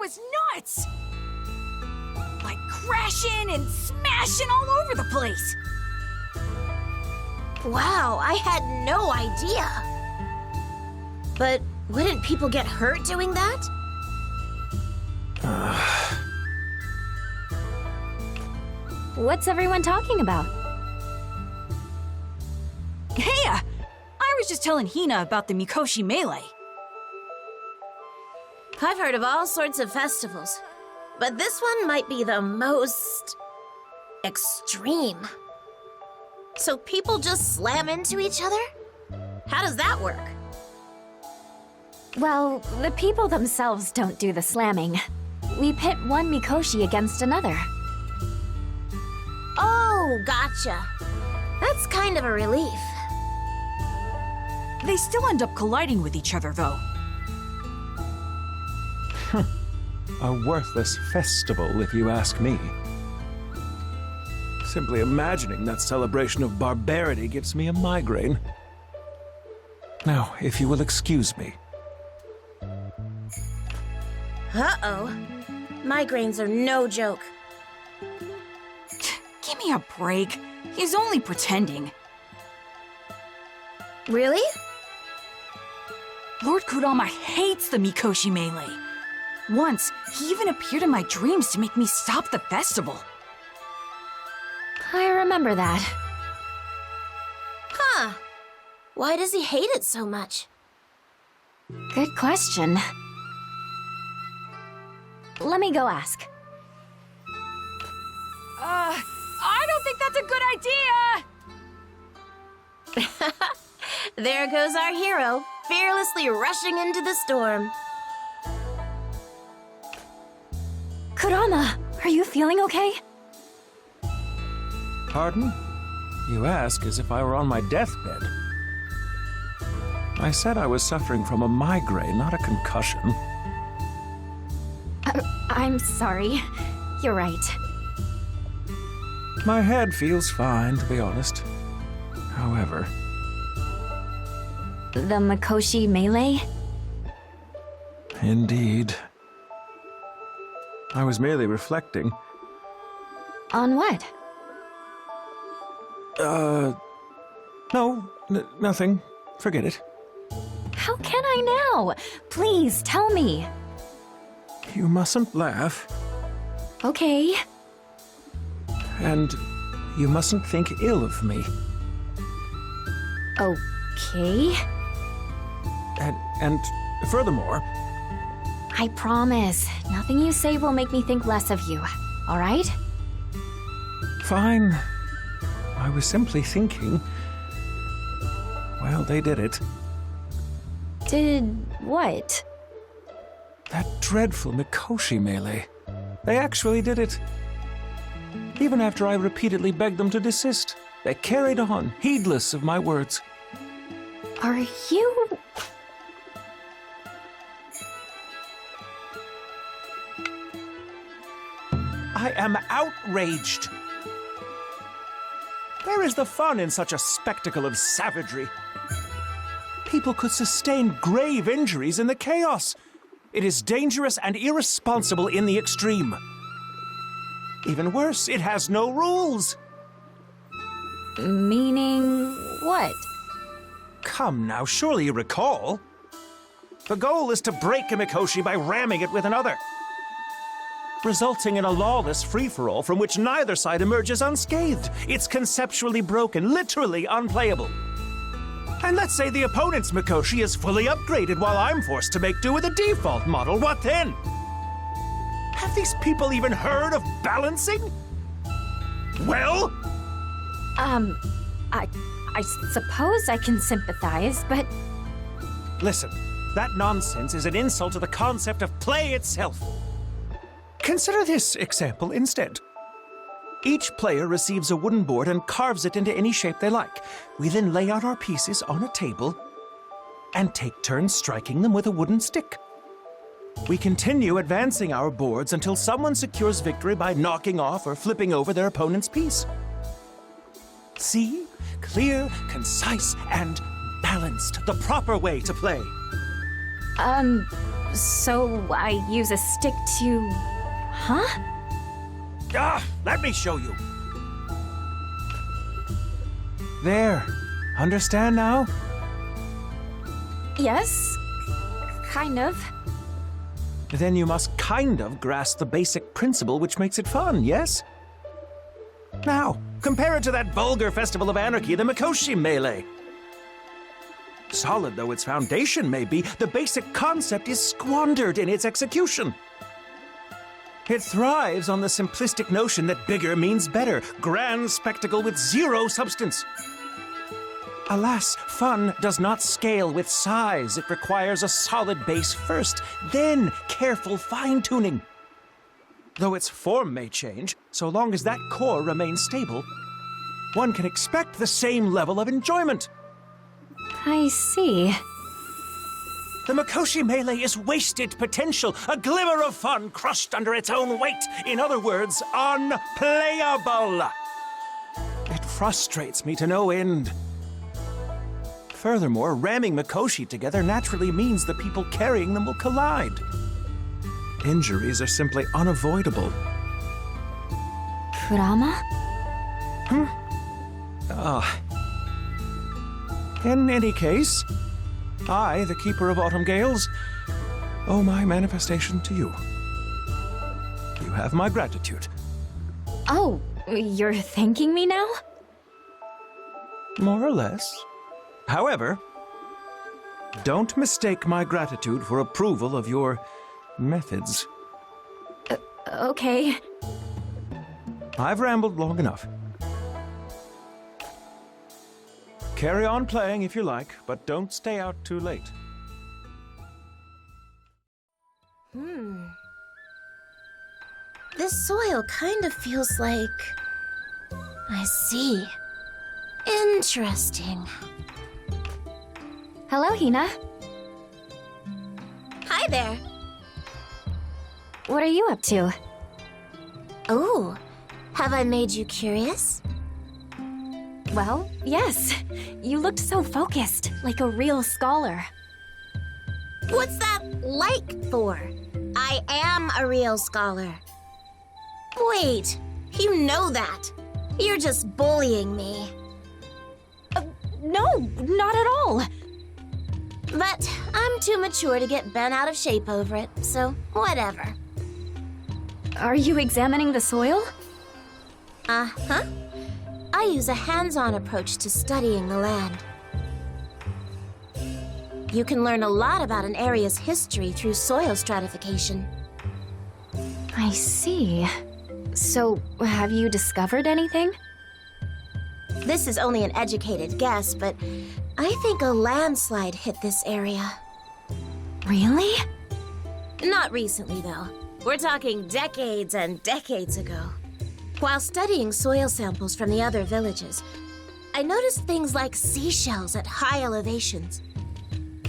was nuts! Like crashing and smashing all over the place. Wow, I had no idea. But wouldn't people get hurt doing that? What's everyone talking about? Hey, I was just telling Hina about the Mikoshi Melee. I've heard of all sorts of festivals, but this one might be the most extreme. So people just slam into each other? How does that work? Well, the people themselves don't do the slamming. We pit one Mikoshi against another. Oh, gotcha. That's kind of a relief. They still end up colliding with each other, though. A worthless festival, if you ask me. Simply imagining that celebration of barbarity gives me a migraine. Now, if you will excuse me. Uh-oh. Migraines are no joke. Give me a break. He's only pretending. Really? Lord Kurama hates the Mikoshi Melee. Once, he even appeared in my dreams to make me stop the festival. I remember that. Huh. Why does he hate it so much? Good question. Let me go ask. I don't think that's a good idea! There goes our hero, fearlessly rushing into the storm. Kurama, are you feeling okay? Pardon? You ask as if I were on my deathbed. I said I was suffering from a migraine, not a concussion. I'm sorry. You're right. My head feels fine, to be honest. However... The Mikoshi Melee? Indeed. I was merely reflecting. On what? No, nothing. Forget it. How can I now? Please, tell me. You mustn't laugh. Okay. And you mustn't think ill of me. Okay. And furthermore... I promise, nothing you say will make me think less of you, all right? Fine. I was simply thinking... Well, they did it. Did what? That dreadful Mikoshi Melee. They actually did it. Even after I repeatedly begged them to desist, they carried on, heedless of my words. Are you... I am outraged. Where is the fun in such a spectacle of savagery? People could sustain grave injuries in the chaos. It is dangerous and irresponsible in the extreme. Even worse, it has no rules. Meaning what? Come now, surely you recall. The goal is to break a Mikoshi by ramming it with another, resulting in a lawless free-for-all from which neither side emerges unscathed. It's conceptually broken, literally unplayable. And let's say the opponent's Mikoshi is fully upgraded while I'm forced to make do with a default model. What then? Have these people even heard of balancing? Well? I suppose I can sympathize, but... Listen, that nonsense is an insult to the concept of play itself. Consider this example instead. Each player receives a wooden board and carves it into any shape they like. We then lay out our pieces on a table and take turns striking them with a wooden stick. We continue advancing our boards until someone secures victory by knocking off or flipping over their opponent's piece. See? Clear, concise, and balanced. The proper way to play. So I use a stick to... Huh? Let me show you. There. Understand now? Yes, kind of. Then you must kind of grasp the basic principle which makes it fun, yes? Now, compare it to that vulgar festival of anarchy, the Mikoshi Melee. Solid though its foundation may be, the basic concept is squandered in its execution. It thrives on the simplistic notion that bigger means better, grand spectacle with zero substance. Alas, fun does not scale with size. It requires a solid base first, then careful fine-tuning. Though its form may change, so long as that core remains stable, one can expect the same level of enjoyment. I see. The Mikoshi Melee is wasted potential, a glimmer of fun crushed under its own weight. In other words, unplayable. It frustrates me to no end. Furthermore, ramming Mikoshi together naturally means the people carrying them will collide. Injuries are simply unavoidable. Kurama? In any case, I, the Keeper of Autumn Gales, owe my manifestation to you. You have my gratitude. Oh, you're thanking me now? More or less. However, don't mistake my gratitude for approval of your methods. Okay. I've rambled long enough. Carry on playing if you like, but don't stay out too late. This soil kind of feels like... I see. Interesting. Hello, Hina. Hi there. What are you up to? Oh, have I made you curious? Well, yes. You looked so focused, like a real scholar. What's that like for? I am a real scholar. Wait, you know that. You're just bullying me. No, not at all. But I'm too mature to get bent out of shape over it, so whatever. Are you examining the soil? Uh-huh. I use a hands-on approach to studying the land. You can learn a lot about an area's history through soil stratification. I see. So, have you discovered anything? This is only an educated guess, but I think a landslide hit this area. Really? Not recently, though. We're talking decades and decades ago. While studying soil samples from the other villages, I noticed things like seashells at high elevations.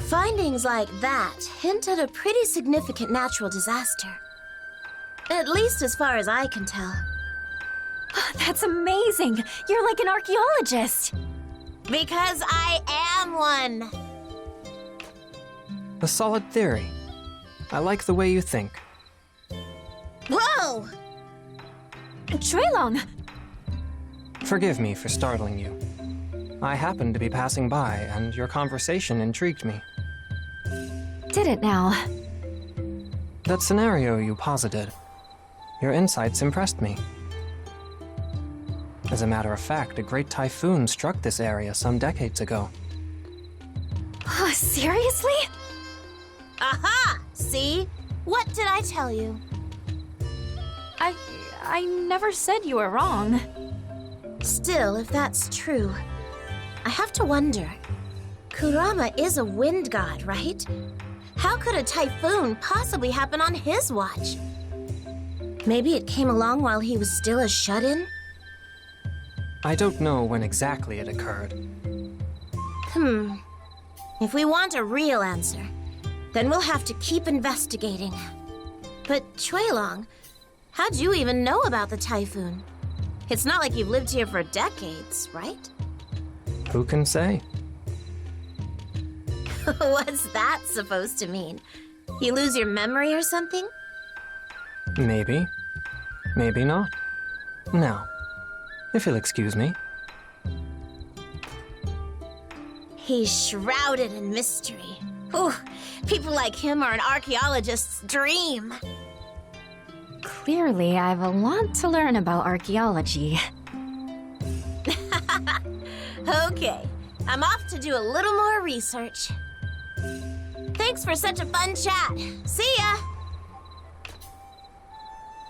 Findings like that hint at a pretty significant natural disaster. At least as far as I can tell. That's amazing! You're like an archaeologist! Because I am one! A solid theory. I like the way you think. Whoa! Chuelong! Forgive me for startling you. I happened to be passing by, and your conversation intrigued me. Did it now? That scenario you posited, your insights impressed me. As a matter of fact, a great typhoon struck this area some decades ago. Oh, seriously? Aha! See? What did I tell you? I never said you were wrong. Still, if that's true, I have to wonder. Kurama is a wind god, right? How could a typhoon possibly happen on his watch? Maybe it came along while he was still a shut-in? I don't know when exactly it occurred. If we want a real answer, then we'll have to keep investigating. But Chuelong, how'd you even know about the typhoon? It's not like you've lived here for decades, right? Who can say? What's that supposed to mean? You lose your memory or something? Maybe. Maybe not. Now, if you'll excuse me. He's shrouded in mystery. Ooh, people like him are an archaeologist's dream. Clearly, I've a lot to learn about archaeology. Okay, I'm off to do a little more research. Thanks for such a fun chat. See ya!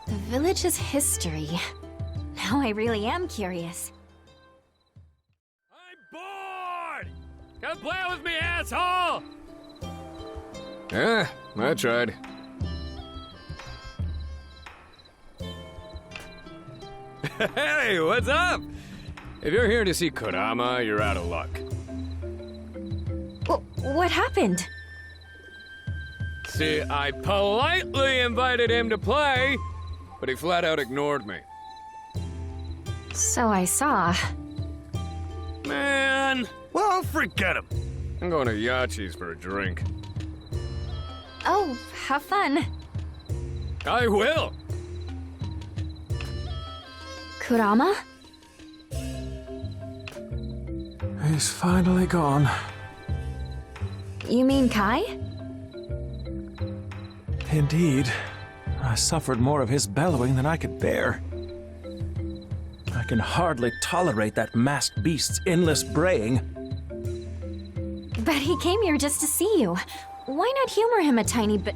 The village's history. Now I really am curious. I'm bored! Come play with me, asshole! Yeah, I tried. Hey, what's up? If you're here to see Kurama, you're out of luck. What happened? See, I politely invited him to play, but he flat out ignored me. So I saw. Man, Well, forget him. I'm going to Yachi's for a drink. Oh, have fun. I will! Kurama? He's finally gone. You mean Kai? Indeed. I suffered more of his bellowing than I could bear. I can hardly tolerate that masked beast's endless braying. But he came here just to see you. Why not humor him a tiny bit?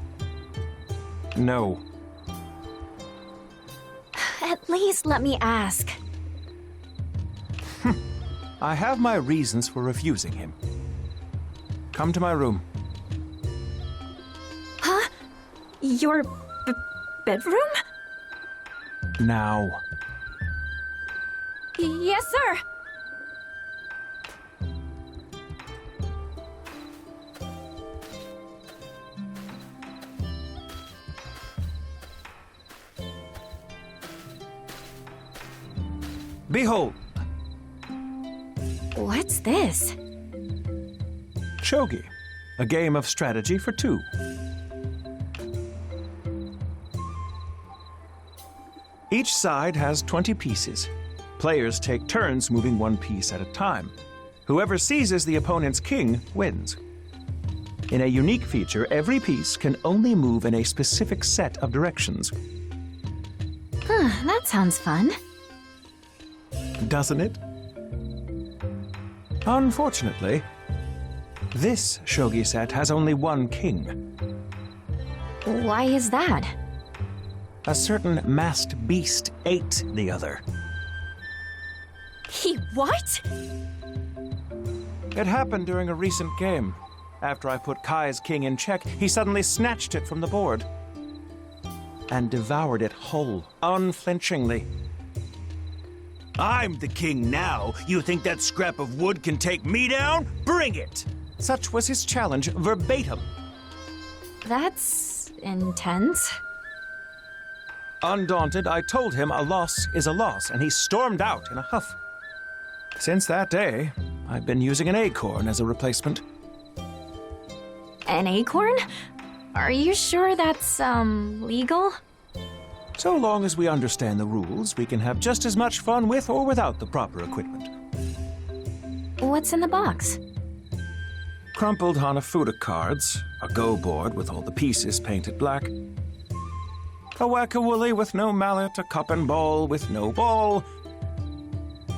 No. At least let me ask. I have my reasons for refusing him. Come to my room. Huh? Your bedroom? Now. Yes, sir. Behold, What's this? Shogi, a game of strategy for two. Each side has 20 pieces. Players take turns moving one piece at a time. Whoever seizes the opponent's king wins. In a unique feature, every piece can only move in a specific set of directions. Huh, that sounds fun. Doesn't it? Unfortunately, this shogi set has only one king. Why is that? A certain masked beast ate the other. He what? It happened during a recent game. After I put Kai's king in check, he suddenly snatched it from the board and devoured it whole, unflinchingly. I'm the king now. You think that scrap of wood can take me down? Bring it! Such was his challenge, verbatim. That's intense. Undaunted, I told him a loss is a loss, and he stormed out in a huff. Since that day, I've been using an acorn as a replacement. An acorn? Are you sure that's, legal? So long as we understand the rules, we can have just as much fun with or without the proper equipment. What's in the box? Crumpled Hanafuda cards, a go board with all the pieces painted black, a whack-a-woolly with no mallet, a cup and ball with no ball,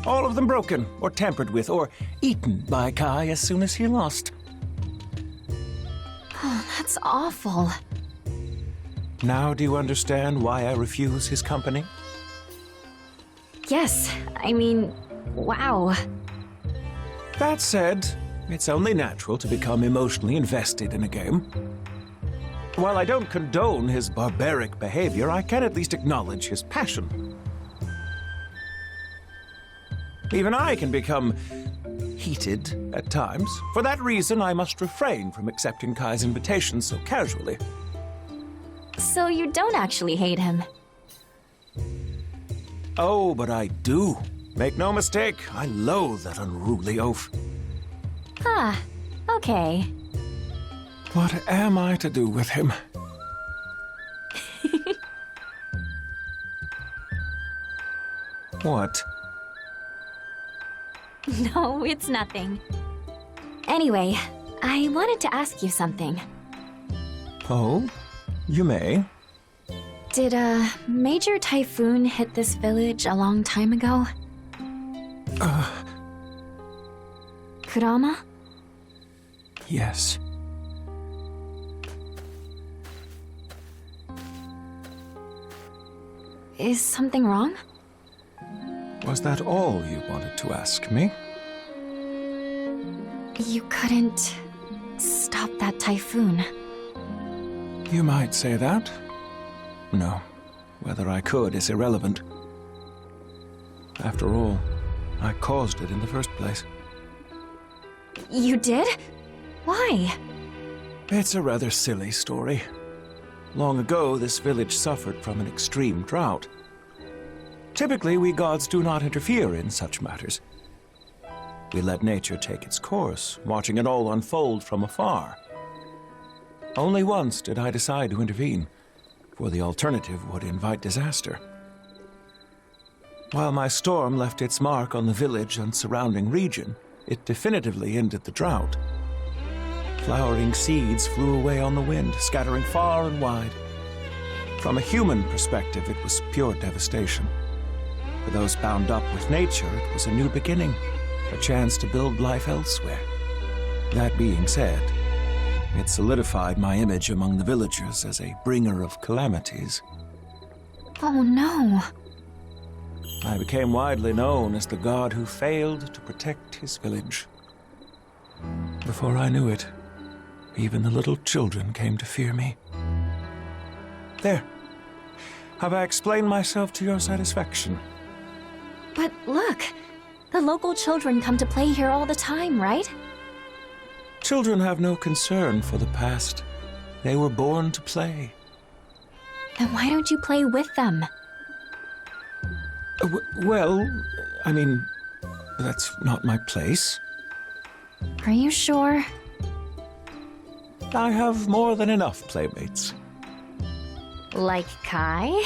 all of them broken or tampered with or eaten by Kai as soon as he lost. Oh, that's awful. Now do you understand why I refuse his company? Yes, I mean, wow. That said, it's only natural to become emotionally invested in a game. While I don't condone his barbaric behavior, I can at least acknowledge his passion. Even I can become heated at times. For that reason, I must refrain from accepting Kai's invitation so casually. So you don't actually hate him? Oh, but I do. Make no mistake, I loathe that unruly oaf. Ah, okay. What am I to do with him? What? No, it's nothing. Anyway, I wanted to ask you something. Oh? You may. Did a major typhoon hit this village a long time ago? Kurama? Yes. Is something wrong? Was that all you wanted to ask me? You couldn't stop that typhoon. You might say that. No, whether I could is irrelevant. After all, I caused it in the first place. You did? Why? It's a rather silly story. Long ago, this village suffered from an extreme drought. Typically, we gods do not interfere in such matters. We let nature take its course, watching it all unfold from afar. Only once did I decide to intervene, for the alternative would invite disaster. While my storm left its mark on the village and surrounding region, it definitively ended the drought. Flowering seeds flew away on the wind, scattering far and wide. From a human perspective, it was pure devastation. For those bound up with nature, it was a new beginning, a chance to build life elsewhere. That being said, it solidified my image among the villagers as a bringer of calamities. Oh no. I became widely known as the god who failed to protect his village. Before I knew it, even the little children came to fear me. There. Have I explained myself to your satisfaction? But look, the local children come to play here all the time, right? Children have no concern for the past. They were born to play. Then why don't you play with them? Well, I mean, that's not my place. Are you sure? I have more than enough playmates. Like Kai?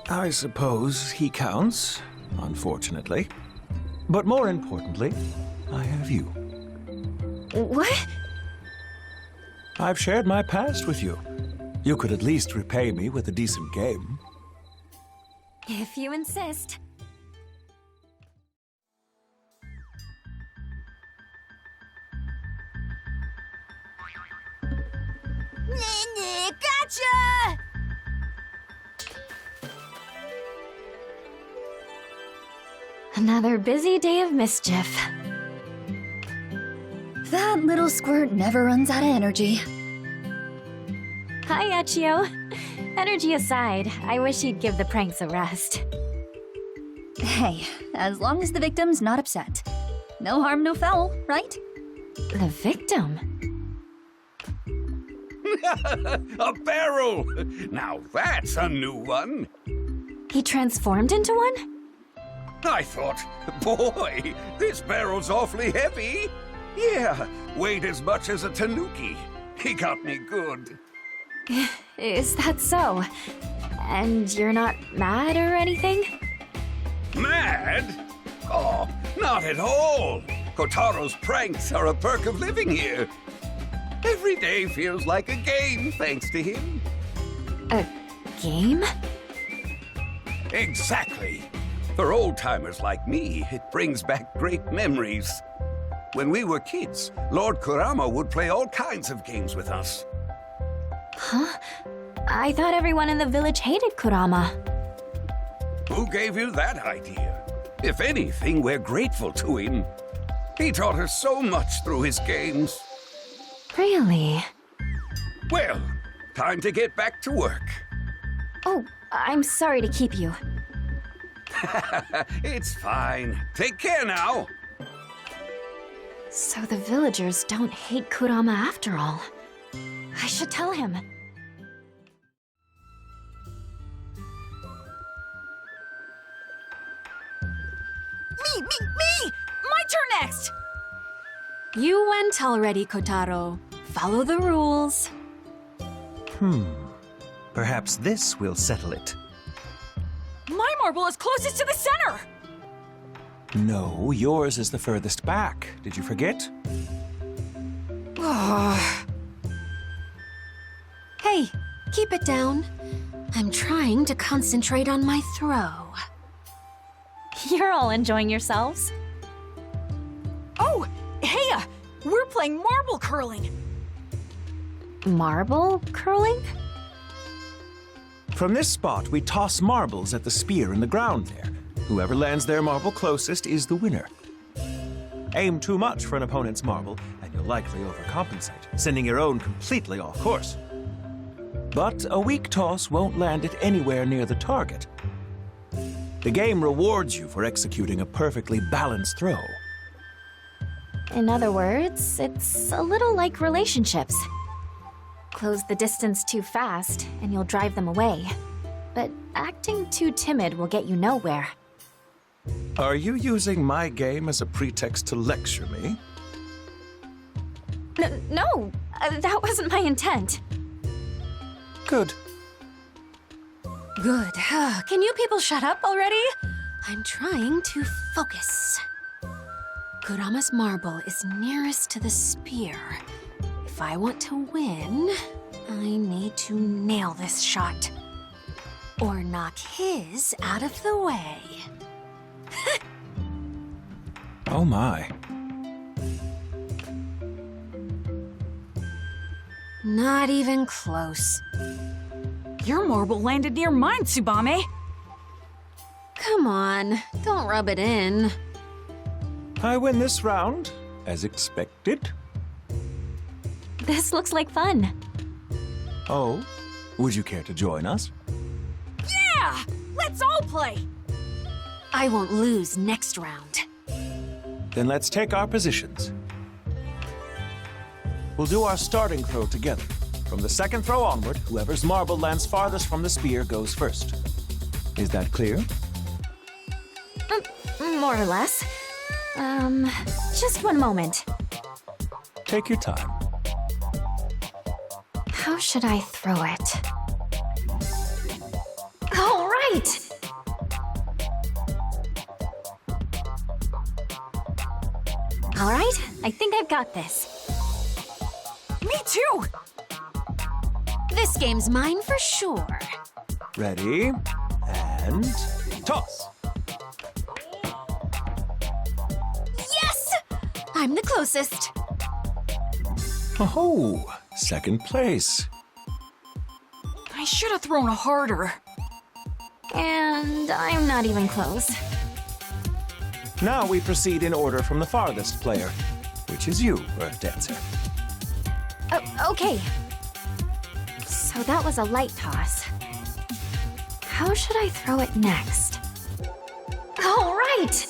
I suppose he counts, unfortunately. But more importantly, I have you. What? I've shared my past with you. You could at least repay me with a decent game. If you insist. Gotcha! Another busy day of mischief. That little squirt never runs out of energy. Hi, Achio. Energy aside, I wish you'd give the pranks a rest. Hey, as long as the victim's not upset. No harm, no foul, right? The victim? A barrel! Now that's a new one. He transformed into one? I thought, boy, this barrel's awfully heavy. Yeah, weighed as much as a tanuki. He got me good. Is that so? And you're not mad or anything? Mad? Oh, not at all. Kotaro's pranks are a perk of living here. Every day feels like a game, thanks to him. A game? Exactly. For old-timers like me, it brings back great memories. When we were kids, Lord Kurama would play all kinds of games with us. Huh? I thought everyone in the village hated Kurama. Who gave you that idea? If anything, we're grateful to him. He taught us so much through his games. Really? Well, time to get back to work. Oh, I'm sorry to keep you. It's fine. Take care now. So the villagers don't hate Kurama after all. I should tell him. Me! My turn next! You went already, Kotaro. Follow the rules. Perhaps this will settle it. My marble is closest to the center! No, yours is the furthest back. Did you forget? Hey, keep it down. I'm trying to concentrate on my throw. You're all enjoying yourselves. Oh, hey, we're playing marble curling. Marble curling? From this spot, we toss marbles at the spear in the ground there. Whoever lands their marble closest is the winner. Aim too much for an opponent's marble, and you'll likely overcompensate, sending your own completely off course. But a weak toss won't land it anywhere near the target. The game rewards you for executing a perfectly balanced throw. In other words, it's a little like relationships. Close the distance too fast, and you'll drive them away. But acting too timid will get you nowhere. Are you using my game as a pretext to lecture me? No, that wasn't my intent. Good. Good. Can you people shut up already? I'm trying to focus. Kurama's marble is nearest to the spear. If I want to win, I need to nail this shot. Or knock his out of the way. Oh my. Not even close. Your marble landed near mine, Tsubame. Come on, don't rub it in. I win this round, as expected. This looks like fun. Oh, would you care to join us? Yeah! Let's all play! I won't lose next round. Then let's take our positions. We'll do our starting throw together. From the second throw onward, whoever's marble lands farthest from the spear goes first. Is that clear? More or less. Just one moment. Take your time. How should I throw it? All right! All right, I think I've got this. Me too! This game's mine for sure. Ready, and toss. Yes! I'm the closest. Oh, second place. I should have thrown harder. And I'm not even close. Now we proceed in order from the farthest player, which is you, Earth Dancer. Okay. So that was a light toss. How should I throw it next? All right!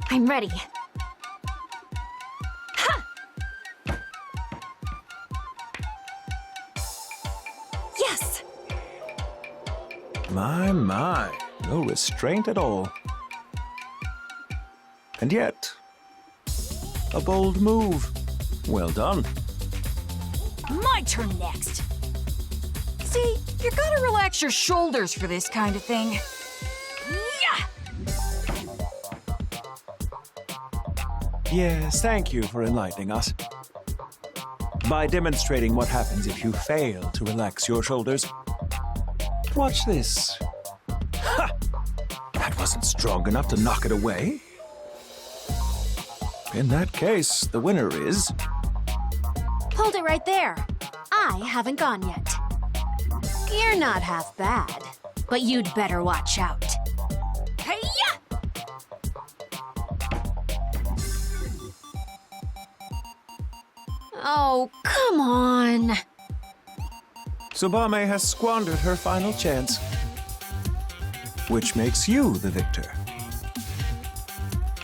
I'm ready. Ha! Yes! My, no restraint at all. And yet, a bold move. Well done. My turn next. See, you gotta relax your shoulders for this kind of thing. Yeah! Yes, thank you for enlightening us. By demonstrating what happens if you fail to relax your shoulders. Watch this. Ha! That wasn't strong enough to knock it away. In that case, the winner is... Hold it right there. I haven't gone yet. You're not half bad, but you'd better watch out. Hey-ya! Oh, come on. Tsubame has squandered her final chance. Which makes you the victor.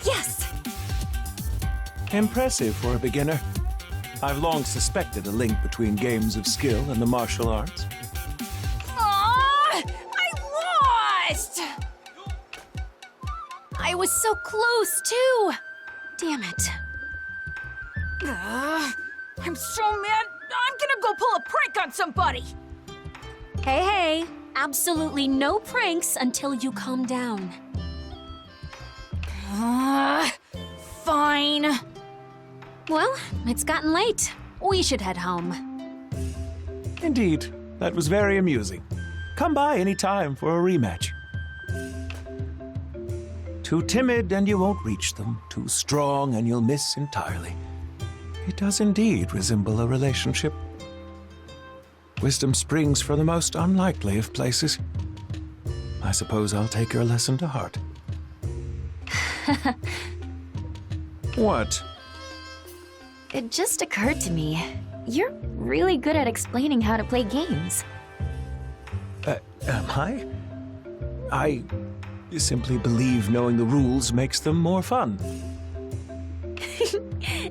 Yes! Impressive for a beginner. I've long suspected a link between games of skill and the martial arts. Aww! I lost! I was so close, too. Damn it. I'm so mad, I'm gonna go pull a prank on somebody! Hey, absolutely no pranks until you calm down. Fine. Well, it's gotten late. We should head home. Indeed, that was very amusing. Come by any time for a rematch. Too timid and you won't reach them. Too strong and you'll miss entirely. It does indeed resemble a relationship. Wisdom springs from the most unlikely of places. I suppose I'll take your lesson to heart. What? It just occurred to me. You're really good at explaining how to play games. Am I? I simply believe knowing the rules makes them more fun.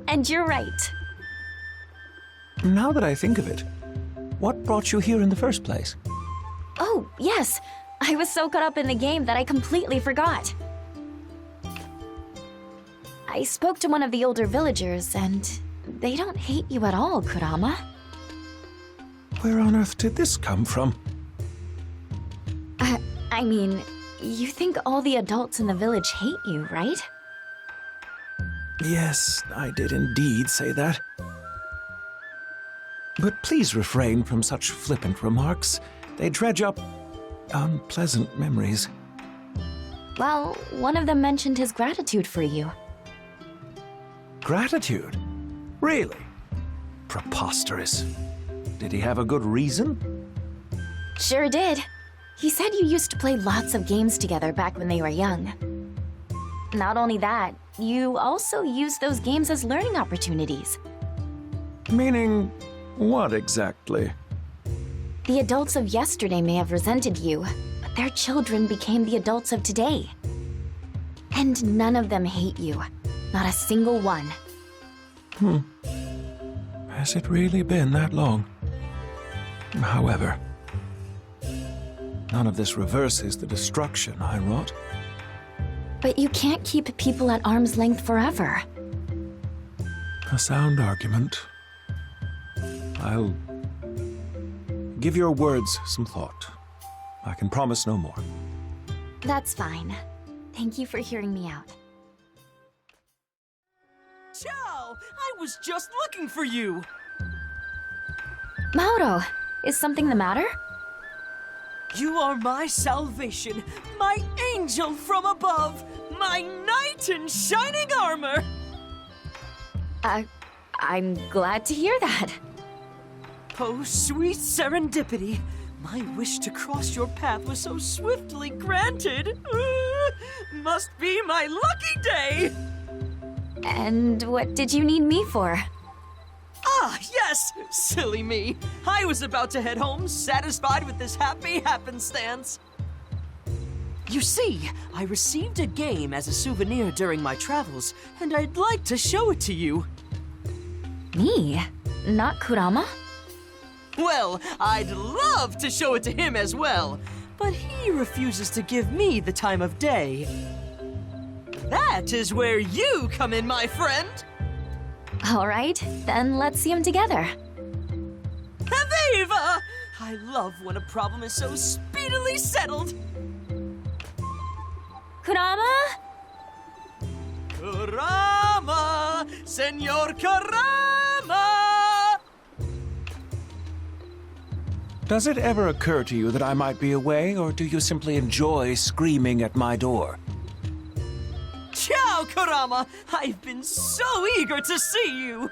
And you're right. Now that I think of it, what brought you here in the first place? Oh, yes. I was so caught up in the game that I completely forgot. I spoke to one of the older villagers, and they don't hate you at all, Kurama. Where on earth did this come from? I mean, you think all the adults in the village hate you, right? Yes, I did indeed say that. But please refrain from such flippant remarks. They dredge up unpleasant memories. Well, one of them mentioned his gratitude for you. Gratitude? Really? Preposterous. Did he have a good reason? Sure did. He said you used to play lots of games together back when they were young. Not only that, you also used those games as learning opportunities. Meaning what exactly? The adults of yesterday may have resented you, but their children became the adults of today. And none of them hate you. Not a single one. Has it really been that long? However, none of this reverses the destruction I wrought. But you can't keep people at arm's length forever. A sound argument. I'll give your words some thought. I can promise no more. That's fine. Thank you for hearing me out. Ciao! I was just looking for you! Mauro, is something the matter? You are my salvation, my angel from above, my knight in shining armor! I'm glad to hear that. Oh, sweet serendipity. My wish to cross your path was so swiftly granted. Must be my lucky day! And what did you need me for? Ah, yes! Silly me. I was about to head home, satisfied with this happy happenstance. You see, I received a game as a souvenir during my travels, and I'd like to show it to you. Me? Not Kurama? Well, I'd love to show it to him as well, but he refuses to give me the time of day. That is where you come in, my friend! All right, then let's see them together. Haviva! I love when a problem is so speedily settled. Kurama? Kurama! Senor Kurama! Does it ever occur to you that I might be away, or do you simply enjoy screaming at my door? Ciao, Kurama! I've been so eager to see you!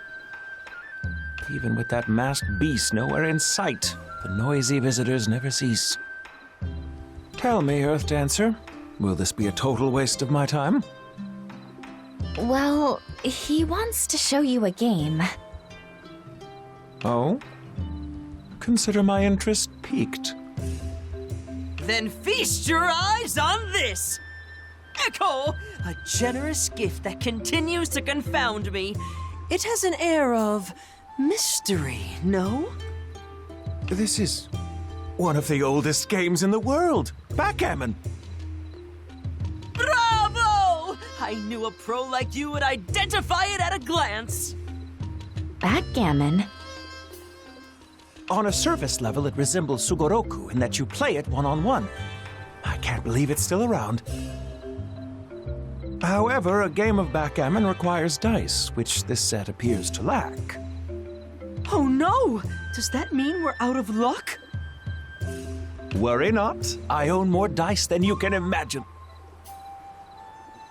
Even with that masked beast nowhere in sight, the noisy visitors never cease. Tell me, Earth Dancer, will this be a total waste of my time? Well, he wants to show you a game. Oh? Consider my interest piqued. Then feast your eyes on this! Echo! A generous gift that continues to confound me. It has an air of mystery, no? This is one of the oldest games in the world. Backgammon. Bravo! I knew a pro like you would identify it at a glance. Backgammon? On a surface level, it resembles Sugoroku in that you play it one-on-one. I can't believe it's still around. However, a game of backgammon requires dice, which this set appears to lack. Oh no! Does that mean we're out of luck? Worry not. I own more dice than you can imagine.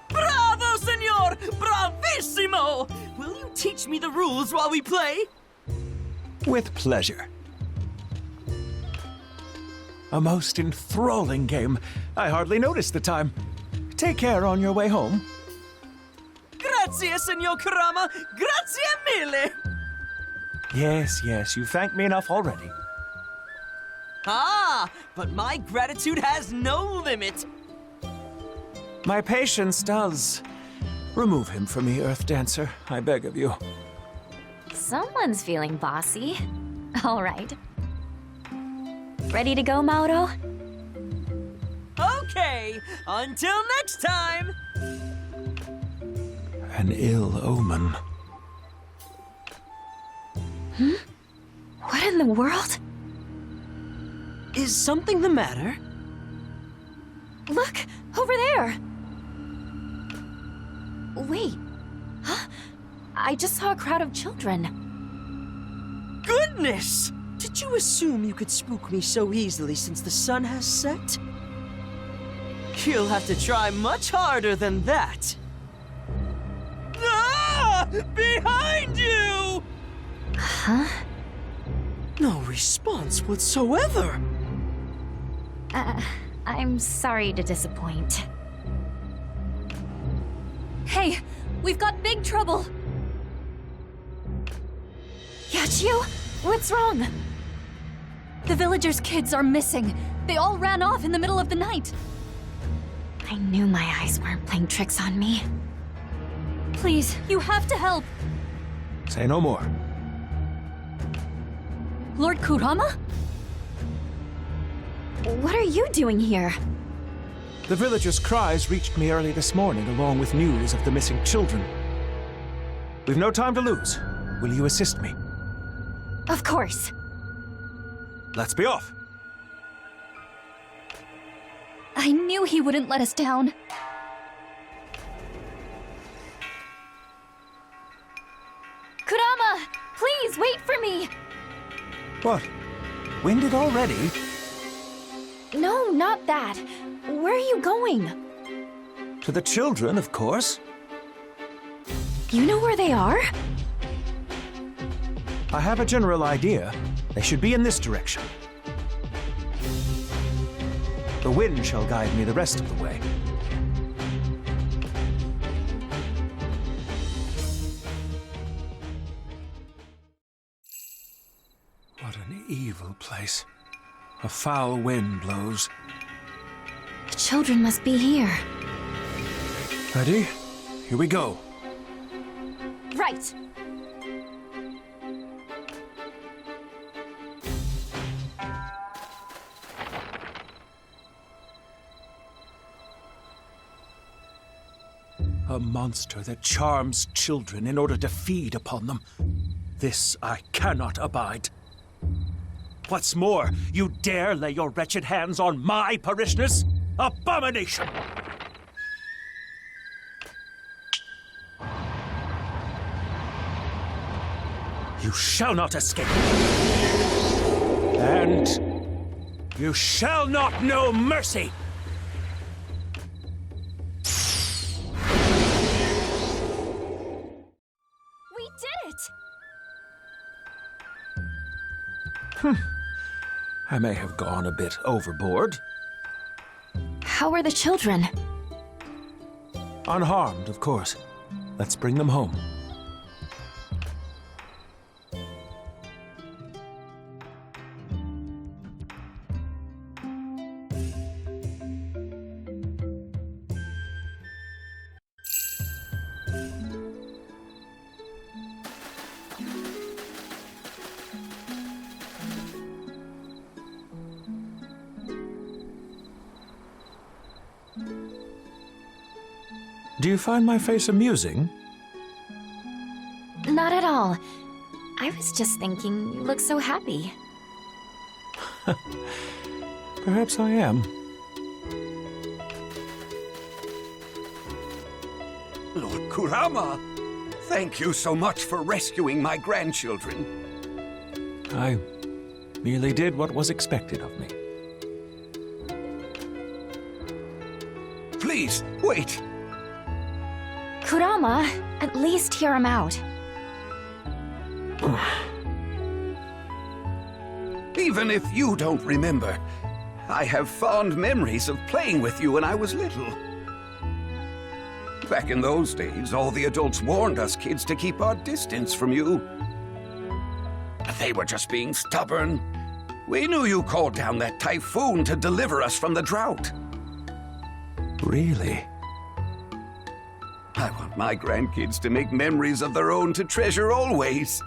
Bravo, senor! Bravissimo! Will you teach me the rules while we play? With pleasure. A most enthralling game. I hardly noticed the time. Take care on your way home. Grazie, senor Kurama! Grazie mille! Yes, you thanked me enough already. Ah, but my gratitude has no limit. My patience does. Remove him from me, Earth Dancer, I beg of you. Someone's feeling bossy. All right. Ready to go, Mauro? Okay, until next time! An ill omen. What in the world? Is something the matter? Look, over there! Wait. Huh? I just saw a crowd of children. Goodness! Did you assume you could spook me so easily since the sun has set? You'll have to try much harder than that. Ah! Behind you! Huh? No response whatsoever. I'm sorry to disappoint. Hey, we've got big trouble! Yachiyo, what's wrong? The villagers' kids are missing. They all ran off in the middle of the night. I knew my eyes weren't playing tricks on me. Please, you have to help. Say no more. Lord Kurama? What are you doing here? The villagers' cries reached me early this morning, along with news of the missing children. We've no time to lose. Will you assist me? Of course. Let's be off. I knew he wouldn't let us down. Kurama, please wait for me. What? Winded already? No, not that. Where are you going? To the children, of course. You know where they are? I have a general idea. They should be in this direction. The wind shall guide me the rest of the way. What an evil place. A foul wind blows. The children must be here. Ready? Here we go. Right. A monster that charms children in order to feed upon them. This I cannot abide. What's more, you dare lay your wretched hands on my parishioners? Abomination! You shall not escape. And you shall not know mercy. We did it! I may have gone a bit overboard. How are the children? Unharmed, of course. Let's bring them home. Do you find my face amusing? Not at all. I was just thinking you look so happy. Perhaps I am. Lord Kurama, thank you so much for rescuing my grandchildren. I merely did what was expected of me. Please, wait. Kurama, at least hear him out. Even if you don't remember, I have fond memories of playing with you when I was little. Back in those days, all the adults warned us kids to keep our distance from you. But they were just being stubborn. We knew you called down that typhoon to deliver us from the drought. Really? I want my grandkids to make memories of their own to treasure always.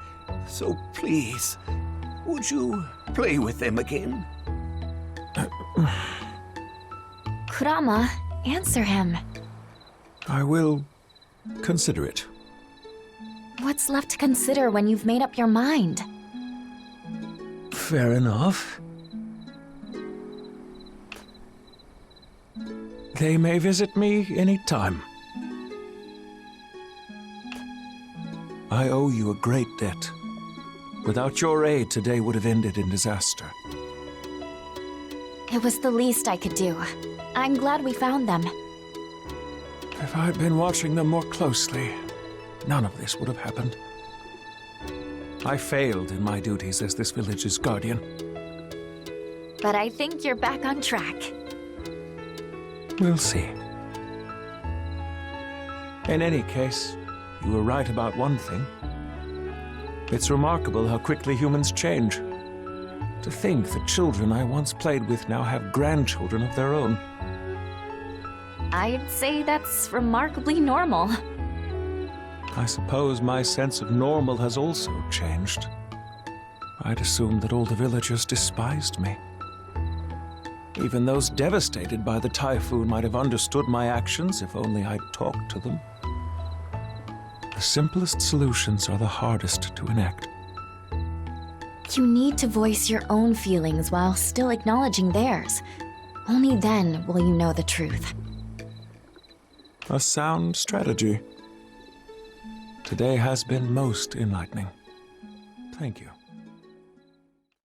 So please, would you play with them again? Kurama, answer him. I will consider it. What's left to consider when you've made up your mind? Fair enough. They may visit me any time. I owe you a great debt. Without your aid, today would have ended in disaster. It was the least I could do. I'm glad we found them. If I'd been watching them more closely, none of this would have happened. I failed in my duties as this village's guardian. But I think you're back on track. We'll see. In any case, you were right about one thing. It's remarkable how quickly humans change. To think the children I once played with now have grandchildren of their own. I'd say that's remarkably normal. I suppose my sense of normal has also changed. I'd assumed that all the villagers despised me. Even those devastated by the typhoon might have understood my actions if only I'd talked to them. The simplest solutions are the hardest to enact. You need to voice your own feelings while still acknowledging theirs. Only then will you know the truth. A sound strategy. Today has been most enlightening. Thank you.